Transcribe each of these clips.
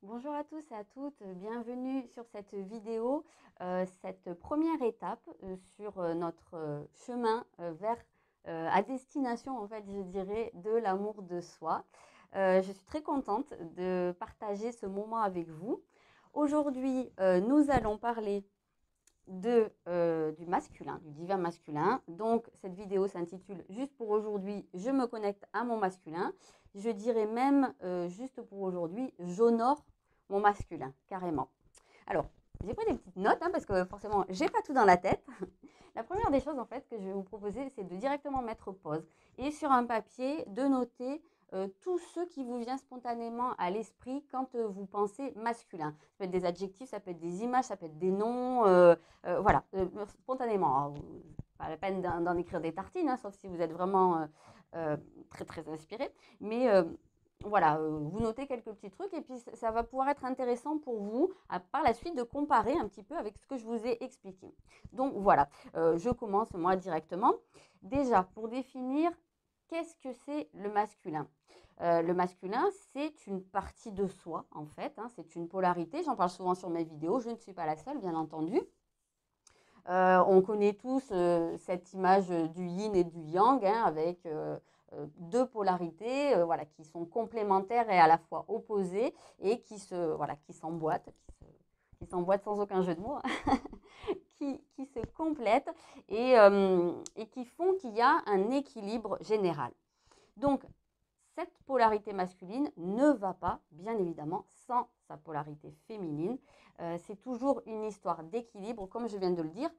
Bonjour à tous et à toutes, bienvenue sur cette vidéo, cette première étape sur notre chemin vers à destination en fait je dirais de l'amour de soi. Je suis très contente de partager ce moment avec vous. Aujourd'hui, nous allons parler du masculin, du divin masculin. Donc cette vidéo s'intitule Juste pour aujourd'hui, je me connecte à mon masculin. Je dirais même juste pour aujourd'hui, j'honore mon masculin, carrément. Alors, j'ai pris des petites notes hein, parce que forcément, j'ai pas tout dans la tête. La première des choses en fait que je vais vous proposer, c'est de directement mettre pause et sur un papier de noter tout ce qui vous vient spontanément à l'esprit quand vous pensez masculin. Ça peut être des adjectifs, ça peut être des images, ça peut être des noms, voilà, spontanément. Alors, pas la peine d'en écrire des tartines, hein, sauf si vous êtes vraiment très très inspiré. Mais voilà, vous notez quelques petits trucs et puis ça va pouvoir être intéressant pour vous par la suite de comparer un petit peu avec ce que je vous ai expliqué. Donc voilà, je commence moi directement. Déjà, pour définir qu'est-ce que c'est le masculin. Le masculin, c'est une partie de soi, en fait, hein, c'est une polarité. J'en parle souvent sur mes vidéos, je ne suis pas la seule, bien entendu. On connaît tous cette image du yin et du yang, hein, avec deux polarités voilà, qui sont complémentaires et à la fois opposées et voilà, qui s'emboîtent, qui s'emboîtent sans aucun jeu de mots, qui se complètent et qui font qu'il y a un équilibre général. Donc, cette polarité masculine ne va pas, bien évidemment, sans sa polarité féminine. C'est toujours une histoire d'équilibre, comme je viens de le dire.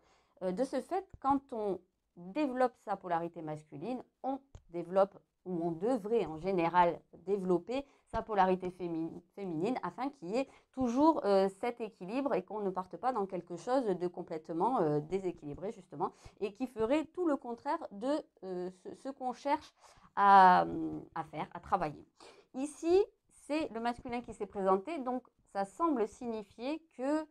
De ce fait, quand on développe sa polarité masculine, on développe ou on devrait en général développer sa polarité féminine afin qu'il y ait toujours cet équilibre et qu'on ne parte pas dans quelque chose de complètement déséquilibré justement et qui ferait tout le contraire de ce qu'on cherche à faire, à travailler. Ici, c'est le masculin qui s'est présenté, donc ça semble signifier que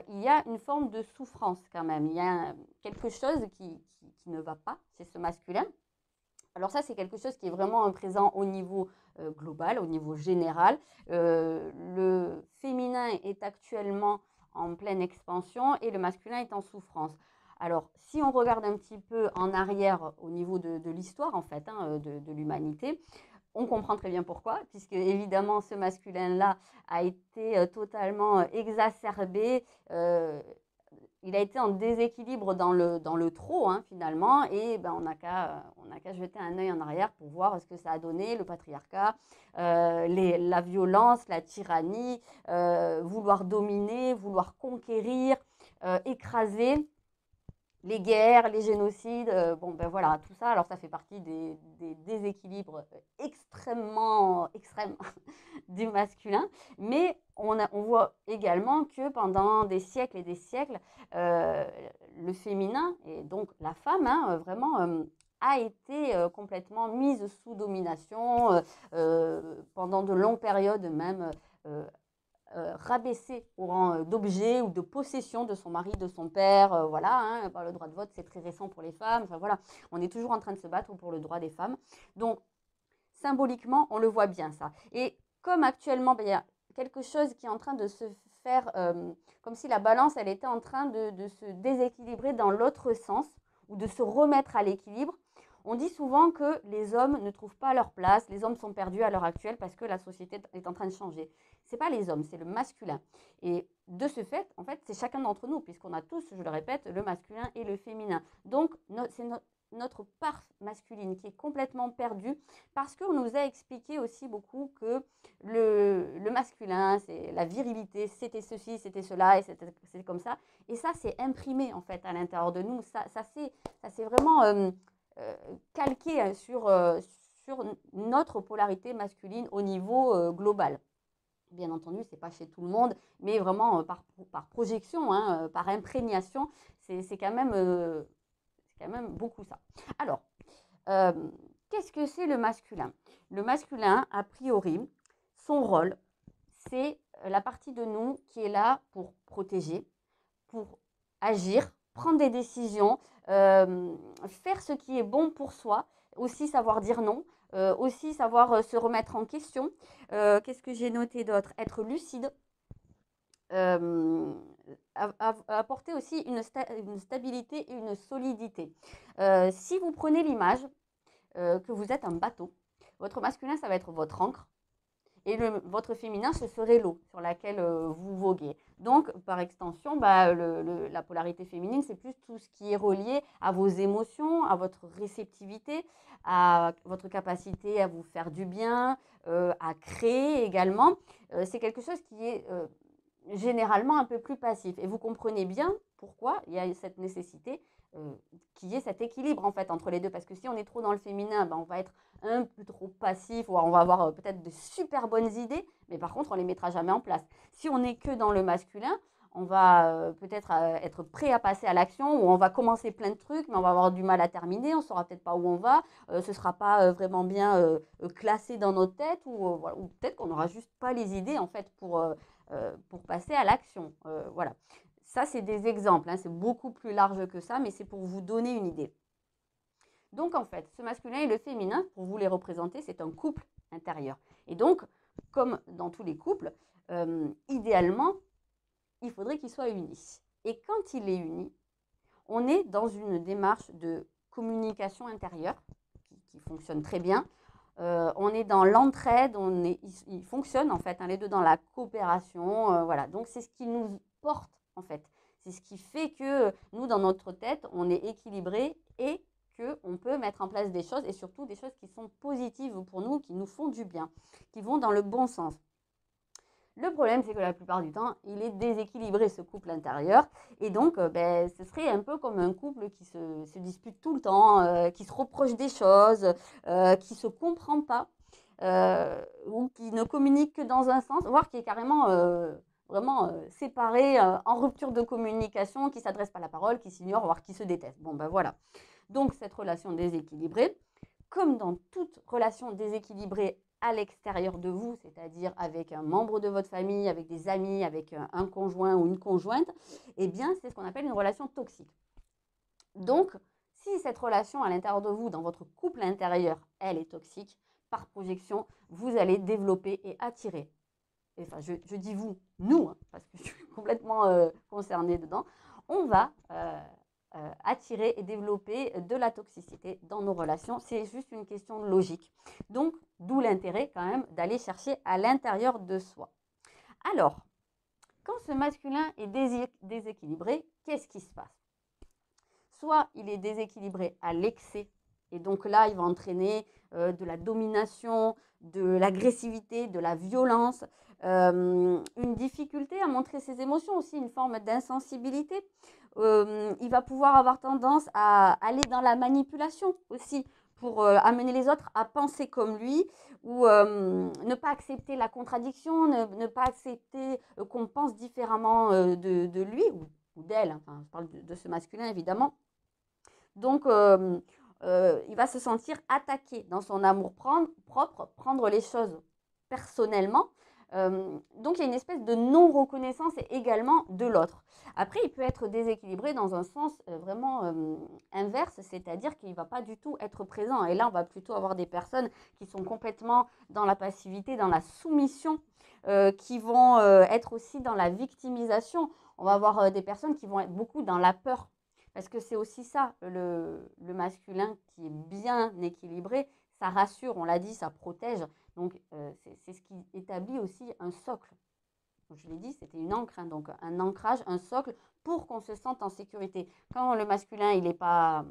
il y a une forme de souffrance quand même. Il y a quelque chose qui ne va pas chez ce masculin. Alors ça, c'est quelque chose qui est vraiment présent au niveau global, au niveau général. Le féminin est actuellement en pleine expansion et le masculin est en souffrance. Alors, si on regarde un petit peu en arrière au niveau de l'histoire, en fait, hein, de l'humanité, on comprend très bien pourquoi, puisque évidemment ce masculin-là a été totalement exacerbé. Il a été en déséquilibre dans le trop hein, finalement, et ben, on n'a qu'à jeter un œil en arrière pour voir ce que ça a donné, le patriarcat, la violence, la tyrannie, vouloir dominer, vouloir conquérir, écraser les guerres, les génocides, bon ben voilà, tout ça, alors ça fait partie des déséquilibres extrêmement extrêmes du masculin, mais on voit également que pendant des siècles et des siècles, le féminin, et donc la femme, hein, vraiment a été complètement mise sous domination pendant de longues périodes même. Rabaissé au rang d'objet ou de possession de son mari, de son père, voilà, hein, par le droit de vote, c'est très récent pour les femmes, enfin voilà, on est toujours en train de se battre pour le droit des femmes. Donc, symboliquement, on le voit bien ça. Et comme actuellement, ben, il y a quelque chose qui est en train de se faire, comme si la balance, elle était en train de se déséquilibrer dans l'autre sens, ou de se remettre à l'équilibre, on dit souvent que les hommes ne trouvent pas leur place, les hommes sont perdus à l'heure actuelle parce que la société est en train de changer. C'est pas les hommes, c'est le masculin. Et de ce fait, en fait, c'est chacun d'entre nous, puisqu'on a tous, je le répète, le masculin et le féminin. Donc, c'est notre part masculine qui est complètement perdue parce qu'on nous a expliqué aussi beaucoup que le masculin, c'est la virilité, c'était ceci, c'était cela et c'est comme ça. Et ça, c'est imprimé en fait à l'intérieur de nous. Ça c'est vraiment calqué sur notre polarité masculine au niveau global. Bien entendu, ce n'est pas chez tout le monde, mais vraiment par projection, hein, par imprégnation, c'est quand même beaucoup ça. Alors, euh, qu'est-ce que c'est le masculin? Le masculin, a priori, son rôle, c'est la partie de nous qui est là pour protéger, pour agir, prendre des décisions, faire ce qui est bon pour soi, aussi savoir dire non. Aussi savoir se remettre en question. Qu'est-ce que j'ai noté d'autre? Être lucide. Euh, Apporter aussi une stabilité et une solidité. Si vous prenez l'image que vous êtes un bateau, votre masculin, ça va être votre ancre. Et votre féminin, ce serait l'eau sur laquelle vous voguez. Donc, par extension, bah, la polarité féminine, c'est plus tout ce qui est relié à vos émotions, à votre réceptivité, à votre capacité à vous faire du bien, à créer également. C'est quelque chose qui est généralement un peu plus passif. Et vous comprenez bien pourquoi il y a cette nécessité qu'il y ait cet équilibre en fait entre les deux. Parce que si on est trop dans le féminin, ben, on va être un peu trop passif, ou on va avoir peut-être de super bonnes idées, mais par contre on ne les mettra jamais en place. Si on n'est que dans le masculin, on va peut-être être prêt à passer à l'action, ou on va commencer plein de trucs, mais on va avoir du mal à terminer, on ne saura peut-être pas où on va, ce ne sera pas vraiment bien classé dans notre tête, voilà, ou peut-être qu'on n'aura juste pas les idées en fait pour passer à l'action. Voilà. Ça, c'est des exemples, hein, c'est beaucoup plus large que ça, mais c'est pour vous donner une idée. Donc, en fait, ce masculin et le féminin, pour vous les représenter, c'est un couple intérieur. Et donc, comme dans tous les couples, idéalement, il faudrait qu'il soit uni. Et quand il est uni, on est dans une démarche de communication intérieure qui fonctionne très bien. On est dans l'entraide, il fonctionne en fait, hein, les deux dans la coopération. Voilà. Donc, c'est ce qui nous porte en fait. C'est ce qui fait que nous, dans notre tête, on est équilibré et qu'on peut mettre en place des choses, et surtout des choses qui sont positives pour nous, qui nous font du bien, qui vont dans le bon sens. Le problème, c'est que la plupart du temps, il est déséquilibré, ce couple intérieur. Et donc, ce serait un peu comme un couple qui se dispute tout le temps, qui se reproche des choses, qui ne se comprend pas, ou qui ne communique que dans un sens, voire qui est carrément vraiment séparé, en rupture de communication, qui ne s'adresse pas la parole, qui s'ignore, voire qui se déteste. Bon, ben voilà. Donc, cette relation déséquilibrée, comme dans toute relation déséquilibrée à l'extérieur de vous, c'est-à-dire avec un membre de votre famille, avec des amis, avec un conjoint ou une conjointe, eh bien, c'est ce qu'on appelle une relation toxique. Donc, si cette relation à l'intérieur de vous, dans votre couple intérieur, elle est toxique, par projection, vous allez développer et attirer. Enfin, je dis vous, nous, hein, parce que je suis complètement concernée dedans. On va attirer et développer de la toxicité dans nos relations. C'est juste une question de logique. Donc, d'où l'intérêt quand même d'aller chercher à l'intérieur de soi. Alors, quand ce masculin est déséquilibré, qu'est-ce qui se passe? Soit il est déséquilibré à l'excès, et donc là, il va entraîner de la domination, de l'agressivité, de la violence, une difficulté à montrer ses émotions, aussi une forme d'insensibilité. Il va pouvoir avoir tendance à aller dans la manipulation aussi, pour amener les autres à penser comme lui, ou ne pas accepter la contradiction, ne pas accepter qu'on pense différemment de lui ou d'elle. Enfin, je parle de ce masculin évidemment. Donc, il va se sentir attaqué dans son amour propre, prendre les choses personnellement. Donc, il y a une espèce de non-reconnaissance également de l'autre. Après, il peut être déséquilibré dans un sens vraiment inverse, c'est-à-dire qu'il ne va pas du tout être présent. Et là, on va plutôt avoir des personnes qui sont complètement dans la passivité, dans la soumission, qui vont être aussi dans la victimisation. On va avoir des personnes qui vont être beaucoup dans la peur. Parce que c'est aussi ça, le masculin qui est bien équilibré, ça rassure, on l'a dit, ça protège. Donc, c'est ce qui établit aussi un socle. Je l'ai dit, c'était une ancre, hein, donc un ancrage, un socle pour qu'on se sente en sécurité. Quand le masculin, il n'est pas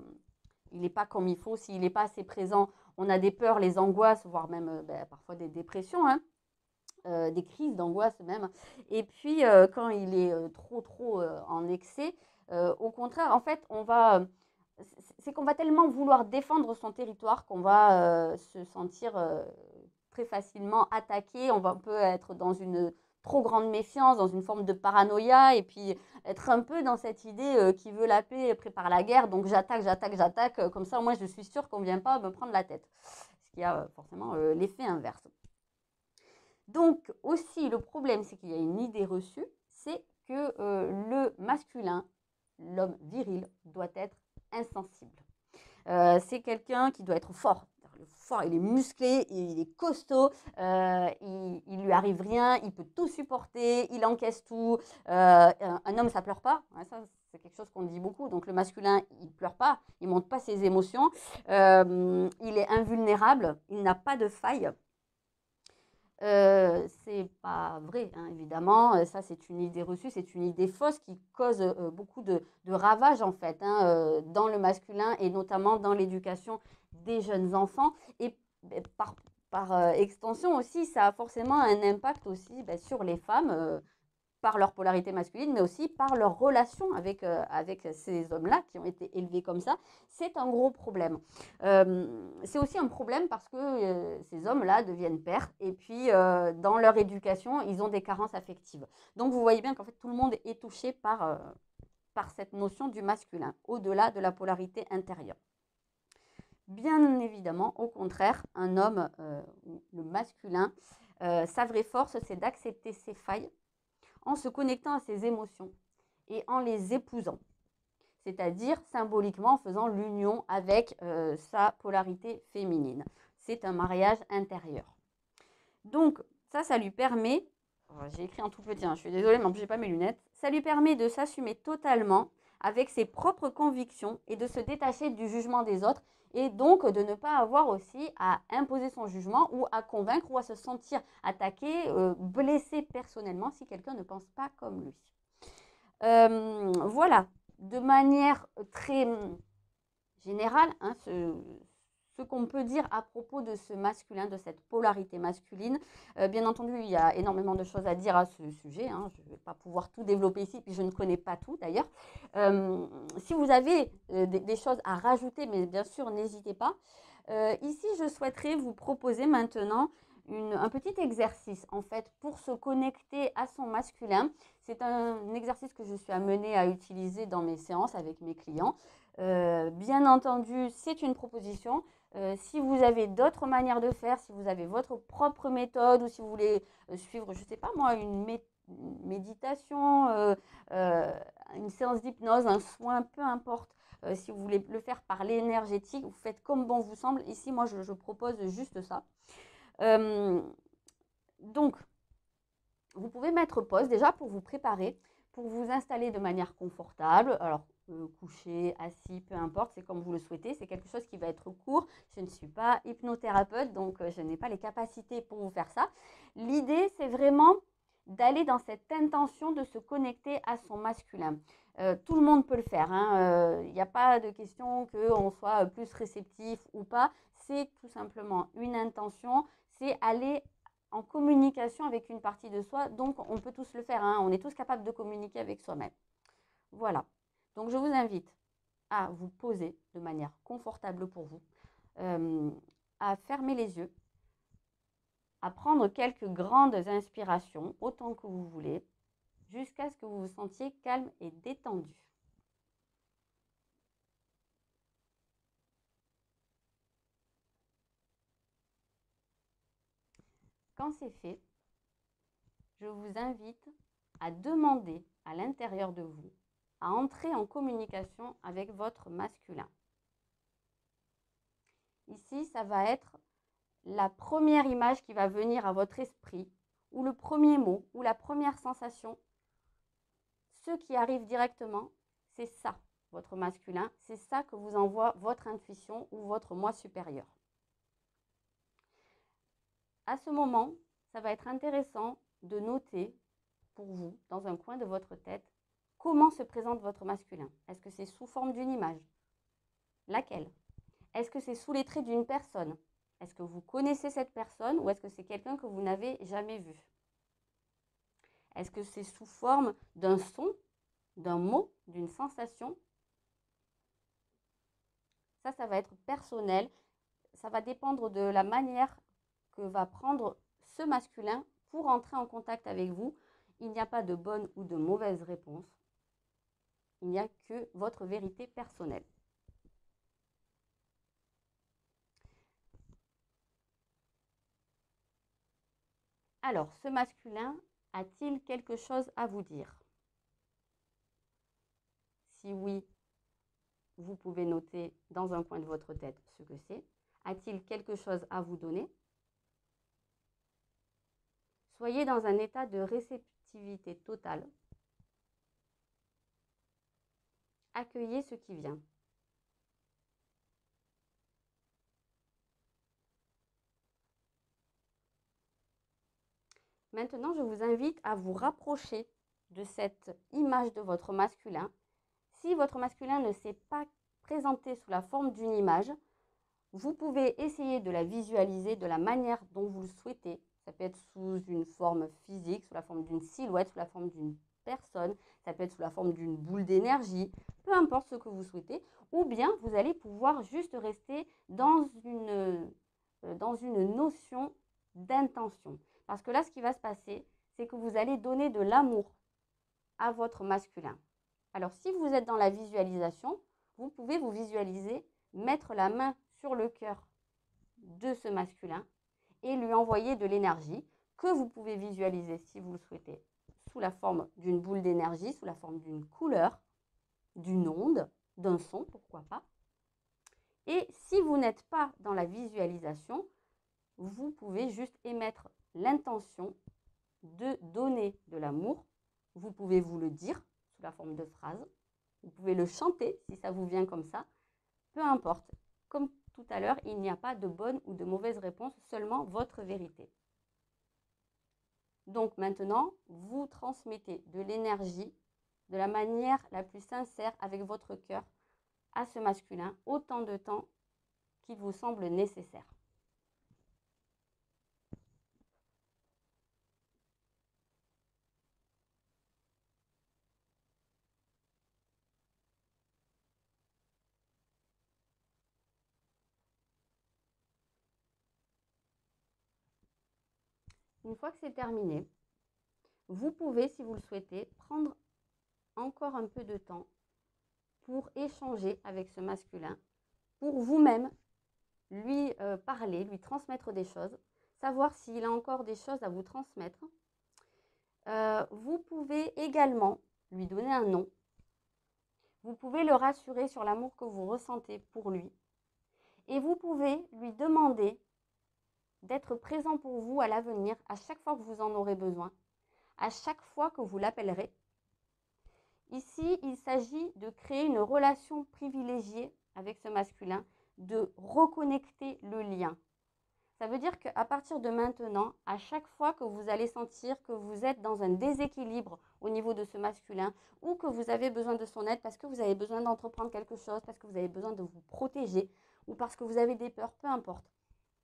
comme il faut, s'il n'est pas assez présent, on a des peurs, les angoisses, voire même parfois des dépressions, hein, des crises d'angoisse même. Et puis, quand il est trop en excès, au contraire, en fait, c'est qu'on va tellement vouloir défendre son territoire qu'on va se sentir très facilement attaqué. On peut être dans une trop grande méfiance, dans une forme de paranoïa, et puis être un peu dans cette idée qui veut la paix prépare la guerre, donc j'attaque, comme ça moi je suis sûre qu'on ne vient pas me prendre la tête. Ce qui a forcément l'effet inverse. Donc aussi le problème, c'est qu'il y a une idée reçue, c'est que le masculin, l'homme viril, doit être insensible. C'est quelqu'un qui doit être fort. il est fort, il est musclé, il est costaud, il lui arrive rien, il peut tout supporter, il encaisse tout. Un homme, ça pleure pas, hein, ça c'est quelque chose qu'on dit beaucoup. Donc le masculin, il pleure pas, il montre pas ses émotions, il est invulnérable, il n'a pas de faille. C'est pas vrai, hein, évidemment. Ça, c'est une idée reçue, c'est une idée fausse qui cause beaucoup de ravages, en fait, hein, dans le masculin et notamment dans l'éducation des jeunes enfants. Et par extension aussi, ça a forcément un impact aussi sur les femmes, par leur polarité masculine, mais aussi par leur relation avec ces hommes-là qui ont été élevés comme ça. C'est un gros problème. C'est aussi un problème parce que ces hommes-là deviennent pères et puis dans leur éducation, ils ont des carences affectives. Donc vous voyez bien qu'en fait tout le monde est touché par cette notion du masculin, au-delà de la polarité intérieure. Bien évidemment, au contraire, un homme, le masculin, sa vraie force, c'est d'accepter ses failles, en se connectant à ses émotions et en les épousant, c'est-à-dire symboliquement en faisant l'union avec sa polarité féminine. C'est un mariage intérieur. Donc ça lui permet, j'ai écrit en tout petit, hein, je suis désolée, mais en plus j'ai pas mes lunettes, ça lui permet de s'assumer totalement avec ses propres convictions et de se détacher du jugement des autres et donc de ne pas avoir aussi à imposer son jugement ou à convaincre ou à se sentir attaqué, blessé personnellement si quelqu'un ne pense pas comme lui. Voilà, de manière très générale, hein, ce qu'on peut dire à propos de ce masculin, de cette polarité masculine. Bien entendu, il y a énormément de choses à dire à ce sujet, hein. Je ne vais pas pouvoir tout développer ici, puis je ne connais pas tout d'ailleurs. Si vous avez des choses à rajouter, mais bien sûr, n'hésitez pas. Ici, je souhaiterais vous proposer maintenant un petit exercice en fait pour se connecter à son masculin. C'est un exercice que je suis amenée à utiliser dans mes séances avec mes clients. Bien entendu, c'est une proposition. Si vous avez d'autres manières de faire, si vous avez votre propre méthode ou si vous voulez suivre, je ne sais pas moi, une méditation, une séance d'hypnose, un soin, peu importe, si vous voulez le faire par l'énergétique, vous faites comme bon vous semble. Ici, moi, je propose juste ça. Donc, vous pouvez mettre pause déjà pour vous préparer, pour vous installer de manière confortable. Alors, couché, assis, peu importe, c'est comme vous le souhaitez. C'est quelque chose qui va être court. Je ne suis pas hypnothérapeute, donc je n'ai pas les capacités pour vous faire ça. L'idée, c'est vraiment d'aller dans cette intention de se connecter à son masculin. Tout le monde peut le faire, hein. Il n'y a pas de question qu'on soit plus réceptif ou pas. C'est tout simplement une intention, c'est aller en communication avec une partie de soi. Donc, on peut tous le faire, hein. On est tous capables de communiquer avec soi-même. Voilà. Donc, je vous invite à vous poser de manière confortable pour vous, à fermer les yeux, à prendre quelques grandes inspirations, autant que vous voulez, jusqu'à ce que vous vous sentiez calme et détendu. Quand c'est fait, je vous invite à demander à l'intérieur de vous, à entrer en communication avec votre masculin. Ici, ça va être la première image qui va venir à votre esprit, ou le premier mot, ou la première sensation. Ce qui arrive directement, c'est ça, votre masculin, c'est ça que vous envoie votre intuition ou votre moi supérieur. À ce moment, ça va être intéressant de noter pour vous, dans un coin de votre tête, comment se présente votre masculin. Est-ce que c'est sous forme d'une image? Laquelle? Est-ce que c'est sous les traits d'une personne? Est-ce que vous connaissez cette personne ou est-ce que c'est quelqu'un que vous n'avez jamais vu? Est-ce que c'est sous forme d'un son, d'un mot, d'une sensation? Ça va être personnel. Ça va dépendre de la manière que va prendre ce masculin pour entrer en contact avec vous. Il n'y a pas de bonne ou de mauvaise réponse. Il n'y a que votre vérité personnelle. Alors, ce masculin a-t-il quelque chose à vous dire? Si oui, vous pouvez noter dans un coin de votre tête ce que c'est. A-t-il quelque chose à vous donner? Soyez dans un état de réceptivité totale. Accueillez ce qui vient. Maintenant, je vous invite à vous rapprocher de cette image de votre masculin. Si votre masculin ne s'est pas présenté sous la forme d'une image, vous pouvez essayer de la visualiser de la manière dont vous le souhaitez. Ça peut être sous une forme physique, sous la forme d'une silhouette, sous la forme d'une personne, ça peut être sous la forme d'une boule d'énergie, peu importe ce que vous souhaitez, ou bien vous allez pouvoir juste rester dans une notion d'intention. Parce que là, ce qui va se passer, c'est que vous allez donner de l'amour à votre masculin. Alors, si vous êtes dans la visualisation, vous pouvez vous visualiser, mettre la main sur le cœur de ce masculin et lui envoyer de l'énergie que vous pouvez visualiser, si vous le souhaitez, sous la forme d'une boule d'énergie, sous la forme d'une couleur, d'une onde, d'un son, pourquoi pas. Et si vous n'êtes pas dans la visualisation, vous pouvez juste émettre l'intention de donner de l'amour. Vous pouvez vous le dire sous la forme de phrase. Vous pouvez le chanter si ça vous vient comme ça. Peu importe. Comme tout à l'heure, il n'y a pas de bonne ou de mauvaise réponse, seulement votre vérité. Donc maintenant, vous transmettez de l'énergie de la manière la plus sincère avec votre cœur à ce masculin, autant de temps qu'il vous semble nécessaire. Une fois que c'est terminé, vous pouvez, si vous le souhaitez, prendre encore un peu de temps pour échanger avec ce masculin, pour vous-même lui parler, lui transmettre des choses, savoir s'il a encore des choses à vous transmettre. Vous pouvez également lui donner un nom. Vous pouvez le rassurer sur l'amour que vous ressentez pour lui. Et vous pouvez lui demander d'être présent pour vous à l'avenir, à chaque fois que vous en aurez besoin, à chaque fois que vous l'appellerez. Ici, il s'agit de créer une relation privilégiée avec ce masculin, de reconnecter le lien. Ça veut dire qu'à partir de maintenant, à chaque fois que vous allez sentir que vous êtes dans un déséquilibre au niveau de ce masculin ou que vous avez besoin de son aide parce que vous avez besoin d'entreprendre quelque chose, parce que vous avez besoin de vous protéger ou parce que vous avez des peurs, peu importe,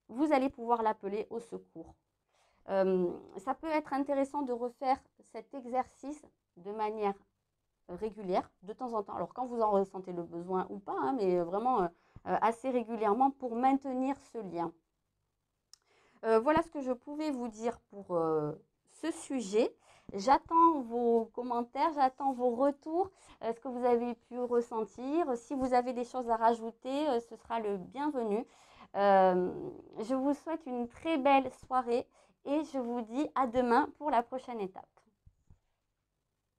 vous allez pouvoir l'appeler au secours. Ça peut être intéressant de refaire cet exercice de manière régulière, de temps en temps. Alors quand vous en ressentez le besoin ou pas, hein, mais vraiment assez régulièrement pour maintenir ce lien. Voilà ce que je pouvais vous dire pour ce sujet. J'attends vos commentaires, j'attends vos retours, ce que vous avez pu ressentir. Si vous avez des choses à rajouter, ce sera le bienvenu. Je vous souhaite une très belle soirée et je vous dis à demain pour la prochaine étape.